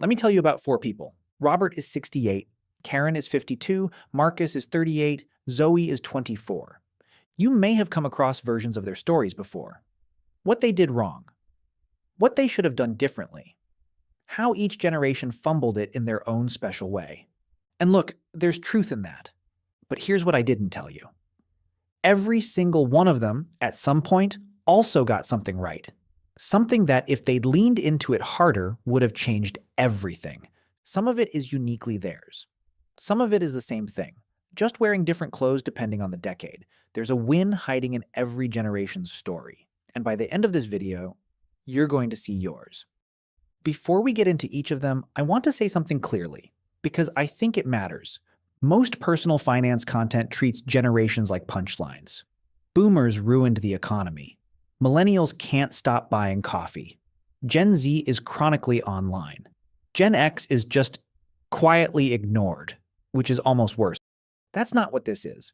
Let me tell you about four people. Robert is 68, Karen is 52, Marcus is 38, Zoe is 24. You may have come across versions of their stories before. What they did wrong, what they should have done differently, how each generation fumbled it in their own special way. And look, there's truth in that. But here's what I didn't tell you. Every single one of them, at some point, also got something right. Something that, if they'd leaned into it harder, would have changed everything. Some of it is uniquely theirs. Some of it is the same thing, just wearing different clothes depending on the decade. There's a win hiding in every generation's story. And by the end of this video, you're going to see yours. Before we get into each of them, I want to say something clearly, because I think it matters. Most personal finance content treats generations like punchlines. Boomers ruined the economy. Millennials can't stop buying coffee. Gen Z is chronically online. Gen X is just quietly ignored, which is almost worse. That's not what this is.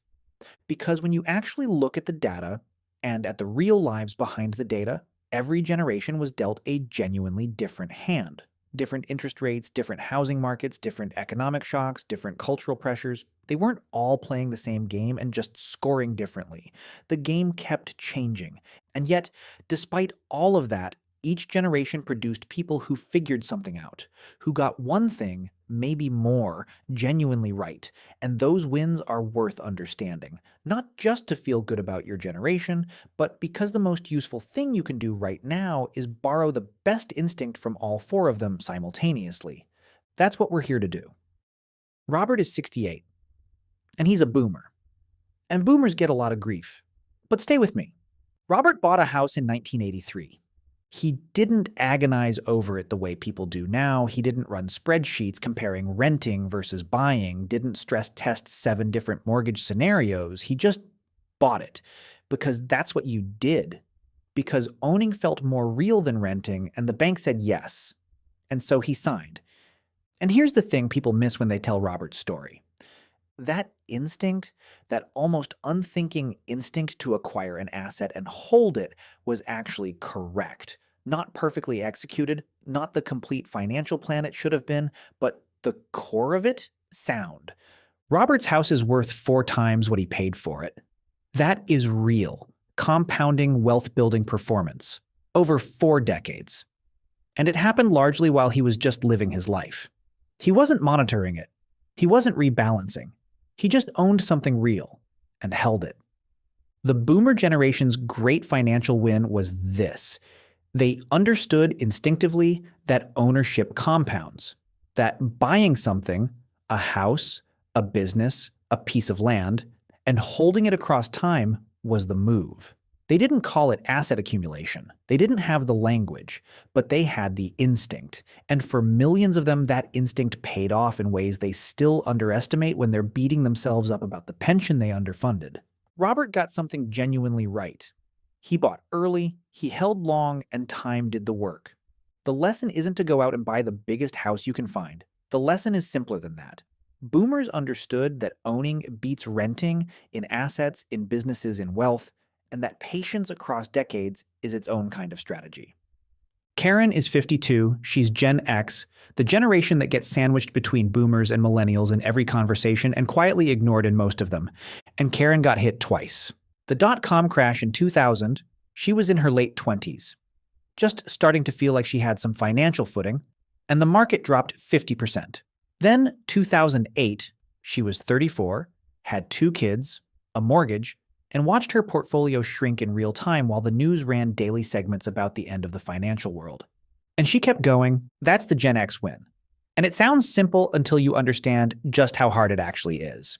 Because when you actually look at the data and at the real lives behind the data, every generation was dealt a genuinely different hand. Different interest rates, different housing markets, different economic shocks, different cultural pressures. They weren't all playing the same game and just scoring differently. The game kept changing. And yet, despite all of that, each generation produced people who figured something out, who got one thing, maybe more, genuinely right. And those wins are worth understanding, not just to feel good about your generation, but because the most useful thing you can do right now is borrow the best instinct from all four of them simultaneously. That's what we're here to do. Robert is 68, and he's a boomer. And boomers get a lot of grief. But stay with me. Robert bought a house in 1983. He didn't agonize over it the way people do now. He didn't run spreadsheets comparing renting versus buying, didn't stress test 7 different mortgage scenarios. He just bought it because that's what you did. Because owning felt more real than renting, and the bank said yes. And so he signed. And here's the thing people miss when they tell Robert's story. That instinct, that almost unthinking instinct to acquire an asset and hold it, was actually correct. Not perfectly executed, not the complete financial plan it should have been, but the core of it, sound. Robert's house is worth 4 times what he paid for it. That is real, compounding wealth-building performance over 4 decades. And it happened largely while he was just living his life. He wasn't monitoring it. He wasn't rebalancing. He just owned something real and held it. The boomer generation's great financial win was this. They understood instinctively that ownership compounds, that buying something, a house, a business, a piece of land, and holding it across time was the move. They didn't call it asset accumulation. They didn't have the language, but they had the instinct. And for millions of them, that instinct paid off in ways they still underestimate when they're beating themselves up about the pension they underfunded. Robert got something genuinely right. He bought early, he held long, and time did the work. The lesson isn't to go out and buy the biggest house you can find. The lesson is simpler than that. Boomers understood that owning beats renting in assets, in businesses, in wealth, and that patience across decades is its own kind of strategy. Karen is 52, she's Gen X, the generation that gets sandwiched between boomers and millennials in every conversation and quietly ignored in most of them. And Karen got hit twice. The dot-com crash in 2000, she was in her late 20s, just starting to feel like she had some financial footing, and the market dropped 50%. Then 2008, she was 34, had 2 kids, a mortgage, and watched her portfolio shrink in real time while the news ran daily segments about the end of the financial world. And she kept going. That's the Gen X win. And it sounds simple until you understand just how hard it actually is.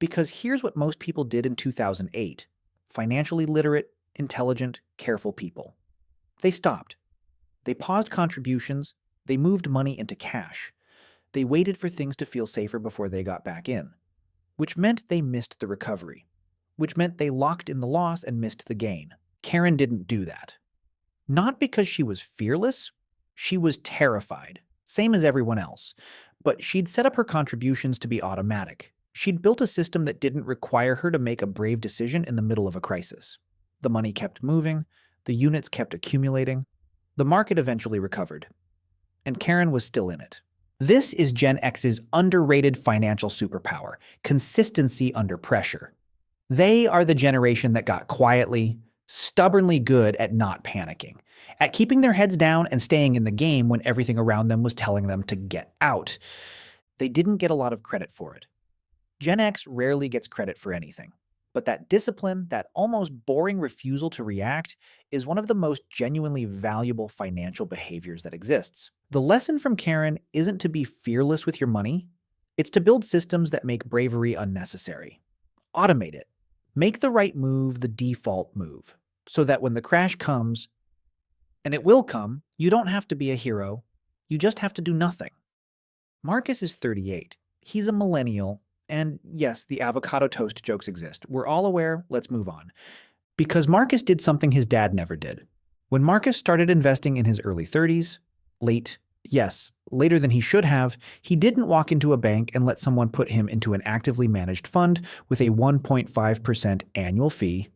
Because here's what most people did in 2008. Financially literate, intelligent, careful people. They stopped. They paused contributions. They moved money into cash. They waited for things to feel safer before they got back in, which meant they missed the recovery, which meant they locked in the loss and missed the gain. Karen didn't do that. Not because she was fearless, she was terrified, same as everyone else, but she'd set up her contributions to be automatic. She'd built a system that didn't require her to make a brave decision in the middle of a crisis. The money kept moving, the units kept accumulating, the market eventually recovered. and Karen was still in it. This is Gen X's underrated financial superpower: consistency under pressure. They are the generation that got quietly, stubbornly good at not panicking, at keeping their heads down and staying in the game when everything around them was telling them to get out. They didn't get a lot of credit for it. Gen X rarely gets credit for anything, but that discipline, that almost boring refusal to react, is one of the most genuinely valuable financial behaviors that exists. The lesson from Karen isn't to be fearless with your money, it's to build systems that make bravery unnecessary. Automate it. Make the right move the default move, so that when the crash comes, and it will come, you don't have to be a hero, you just have to do nothing. Marcus is 38. He's a millennial, and yes, the avocado toast jokes exist. We're all aware, let's move on. Because Marcus did something his dad never did. When Marcus started investing in his early 30s, later than he should have, he didn't walk into a bank and let someone put him into an actively managed fund with a 1.5% annual fee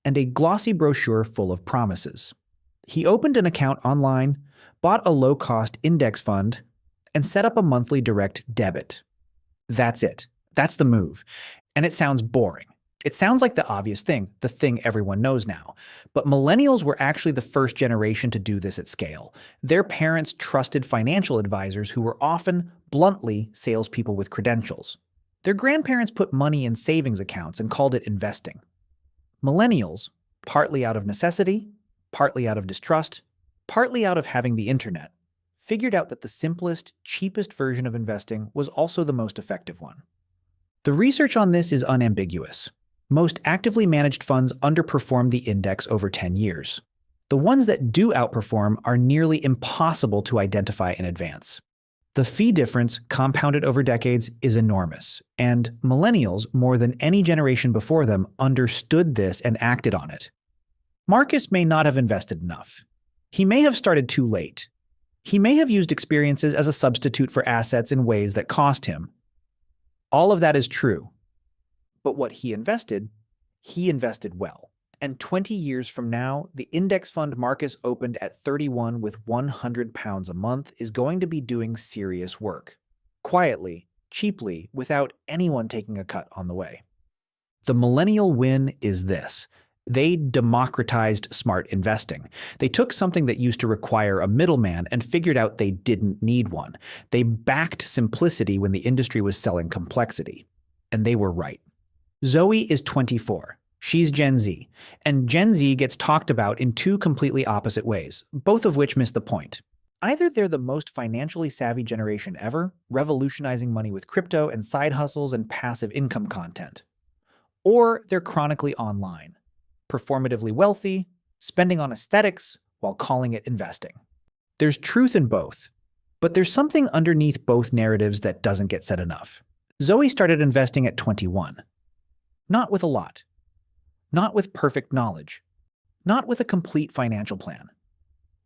and a glossy brochure full of promises. He opened an account online, bought a low-cost index fund, and set up a monthly direct debit. That's it. That's the move. And it sounds boring. It sounds like the obvious thing, the thing everyone knows now. But millennials were actually the first generation to do this at scale. Their parents trusted financial advisors who were often, bluntly, salespeople with credentials. Their grandparents put money in savings accounts and called it investing. Millennials, partly out of necessity, partly out of distrust, partly out of having the internet, figured out that the simplest, cheapest version of investing was also the most effective one. The research on this is unambiguous. Most actively managed funds underperform the index over 10 years. The ones that do outperform are nearly impossible to identify in advance. The fee difference, compounded over decades, is enormous, and millennials, more than any generation before them, understood this and acted on it. Marcus may not have invested enough. He may have started too late. He may have used experiences as a substitute for assets in ways that cost him. All of that is true. But what he invested well. And 20 years from now, the index fund Marcus opened at 31 with £100 a month is going to be doing serious work. Quietly, cheaply, without anyone taking a cut on the way. The millennial win is this. They democratized smart investing. They took something that used to require a middleman and figured out they didn't need one. They backed simplicity when the industry was selling complexity. And they were right. Zoe is 24. She's Gen Z. And Gen Z gets talked about in two completely opposite ways, both of which miss the point. Either they're the most financially savvy generation ever, revolutionizing money with crypto and side hustles and passive income content. Or they're chronically online, performatively wealthy, spending on aesthetics while calling it investing. There's truth in both, but there's something underneath both narratives that doesn't get said enough. Zoe started investing at 21. Not with a lot. Not with perfect knowledge. Not with a complete financial plan.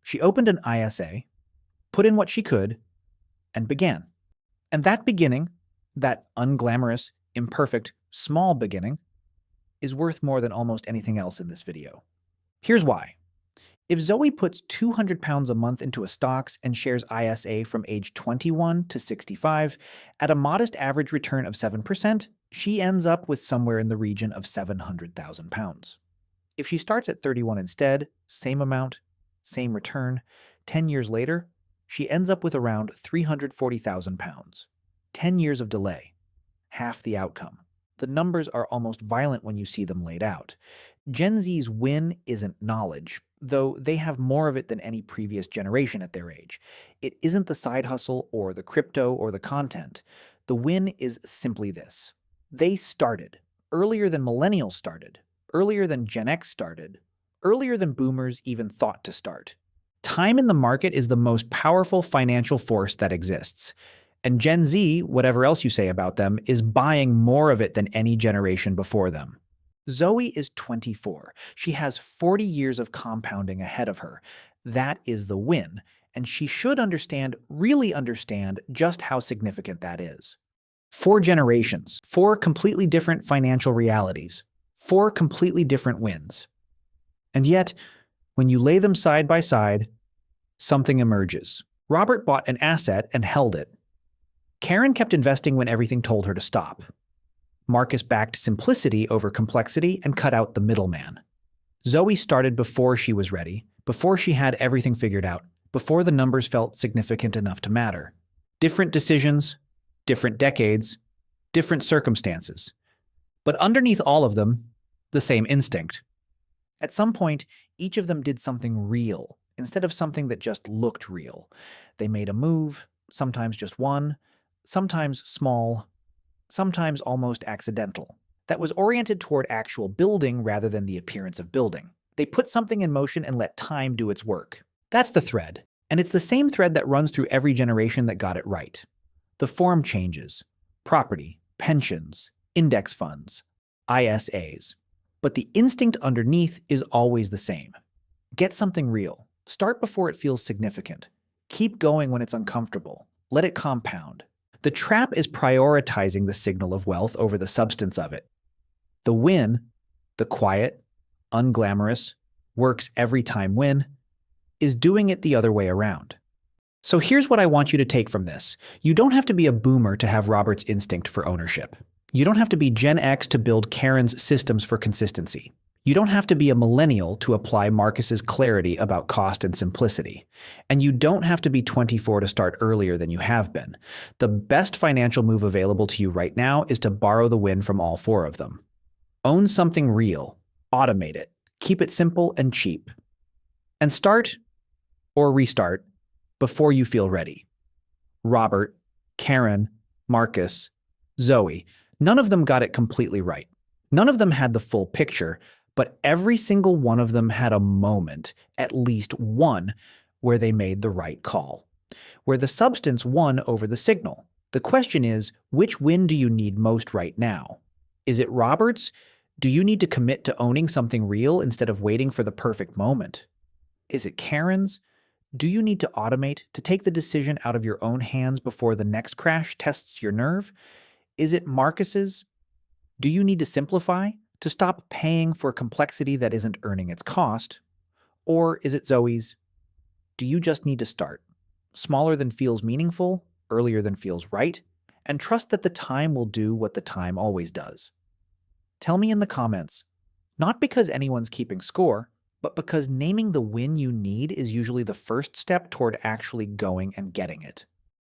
She opened an ISA, put in what she could, and began. And that beginning, that unglamorous, imperfect, small beginning, is worth more than almost anything else in this video. Here's why. If Zoe puts £200 a month into a stocks and shares ISA from age 21 to 65, at a modest average return of 7%, she ends up with somewhere in the region of £700,000. If she starts at 31 instead, same amount, same return, 10 years later, she ends up with around £340,000. 10 years of delay, half the outcome. The numbers are almost violent when you see them laid out. Gen Z's win isn't knowledge, though they have more of it than any previous generation at their age. It isn't the side hustle or the crypto or the content. The win is simply this. They started earlier than millennials started, earlier than Gen X started, earlier than boomers even thought to start. Time in the market is the most powerful financial force that exists. And Gen Z, whatever else you say about them, is buying more of it than any generation before them. Zoe is 24. She has 40 years of compounding ahead of her. That is the win, and she should understand, really understand, just how significant that is. 4 generations, 4 completely different financial realities, 4 completely different wins. And yet, when you lay them side by side, something emerges. Robert bought an asset and held it. Karen kept investing when everything told her to stop. Marcus backed simplicity over complexity and cut out the middleman. Zoe started before she was ready, before she had everything figured out, before the numbers felt significant enough to matter. Different decisions, different decades, different circumstances. But underneath all of them, the same instinct. At some point, each of them did something real, instead of something that just looked real. They made a move, sometimes just one, sometimes small, sometimes almost accidental, that was oriented toward actual building rather than the appearance of building. They put something in motion and let time do its work. That's the thread, and it's the same thread that runs through every generation that got it right. The form changes: property, pensions, index funds, ISAs. But the instinct underneath is always the same. Get something real. Start before it feels significant. Keep going when it's uncomfortable. Let it compound. The trap is prioritizing the signal of wealth over the substance of it. The win, the quiet, unglamorous, works every time win, is doing it the other way around. So here's what I want you to take from this. You don't have to be a boomer to have Robert's instinct for ownership. You don't have to be Gen X to build Karen's systems for consistency. You don't have to be a millennial to apply Marcus's clarity about cost and simplicity. And you don't have to be 24 to start earlier than you have been. The best financial move available to you right now is to borrow the win from all four of them. Own something real. Automate it. Keep it simple and cheap. And start or restart before you feel ready. Robert, Karen, Marcus, Zoe, none of them got it completely right. None of them had the full picture, but every single one of them had a moment, at least one, where they made the right call, where the substance won over the signal. The question is, which win do you need most right now? Is it Robert's? Do you need to commit to owning something real instead of waiting for the perfect moment? Is it Karen's? Do you need to automate, to take the decision out of your own hands before the next crash tests your nerve? Is it Marcus's? Do you need to simplify, to stop paying for complexity that isn't earning its cost? Or is it Zoe's? Do you just need to start? Smaller than feels meaningful, earlier than feels right, and trust that the time will do what the time always does. Tell me in the comments, not because anyone's keeping score, but because naming the win you need is usually the first step toward actually going and getting it.